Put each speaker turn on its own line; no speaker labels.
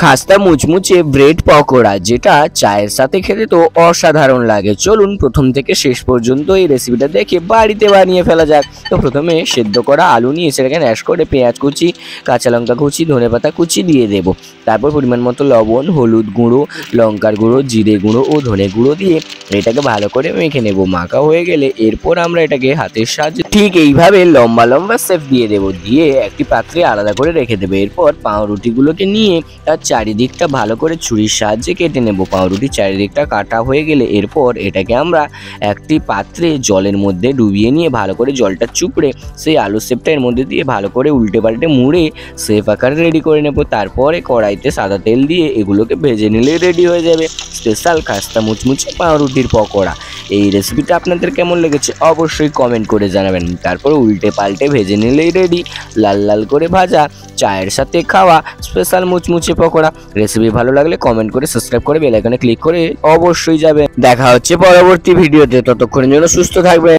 খাস্তা মুচমুচে ব্রেড পকোড়া, যেটা চায়ের সাথে খেতে তো অসাধারণ লাগে। চলুন প্রথম থেকে শেষ পর্যন্ত এই রেসিপিটা দেখে বাড়িতে বানিয়ে ফেলা যাক। তো প্রথমে সেদ্ধ করা আলু নিয়ে সেটাকে ম্যাশ করে পেঁয়াজ কুচি, কাঁচা লঙ্কা কুচি, ধনেপাতা কুচি দিয়ে দেব। তারপর পরিমাণ মতো লবণ, হলুদ গুঁড়ো, লঙ্কার গুঁড়ো, জিরে গুঁড়ো ও ধনে গুঁড়ো দিয়ে এটাকে ভালো করে মেখে নেব। মাখা হয়ে গেলে এরপর আমরা এটাকে হাতের সাহায্যে ঠিক এইভাবে লম্বা লম্বা শেপ দিয়ে দেব। দিয়ে একটি পাত্রে আলাদা করে রেখে দেবো। এরপর পাউরুটিগুলোকে নিয়ে তার চারিদিকটা ভালো করে ছুরির সাহায্যে কেটে নেব। পাউরুটির চারিদিকটা কাটা হয়ে গেলে এরপর এটাকে আমরা একটি পাত্রে জলের মধ্যে ডুবিয়ে নিয়ে ভালো করে জলটা চুপড়ে সেই আলু শেপটা এর মধ্যে দিয়ে ভালো করে উল্টে পাল্টে মুড়ে শেপ আকারে রেডি করে নেব। তারপরে কড়াইতে সাদা তেল দিয়ে এগুলোকে ভেজে নিলে রেডি হয়ে যাবে স্পেশাল খাস্তা মুচমুচে পাউরুটির পকোড়া। এই রেসিপিটা আপনাদের কেমন লেগেছে অবশ্যই কমেন্ট করে জানাবেন। তারপরে উল্টে পাল্টে ভেজে নিলেই রেডি লাল লাল করে ভাজা চায়ের সাথে খাওয়া স্পেশাল মুচমুচে পকোড়া। রেসিপি ভালো লাগলে কমেন্ট করে সাবস্ক্রাইব করে বেল আইকনে ক্লিক করে অবশ্যই যাবেন। দেখা হচ্ছে পরবর্তী ভিডিওতে, ততক্ষণের জন্য সুস্থ থাকবেন।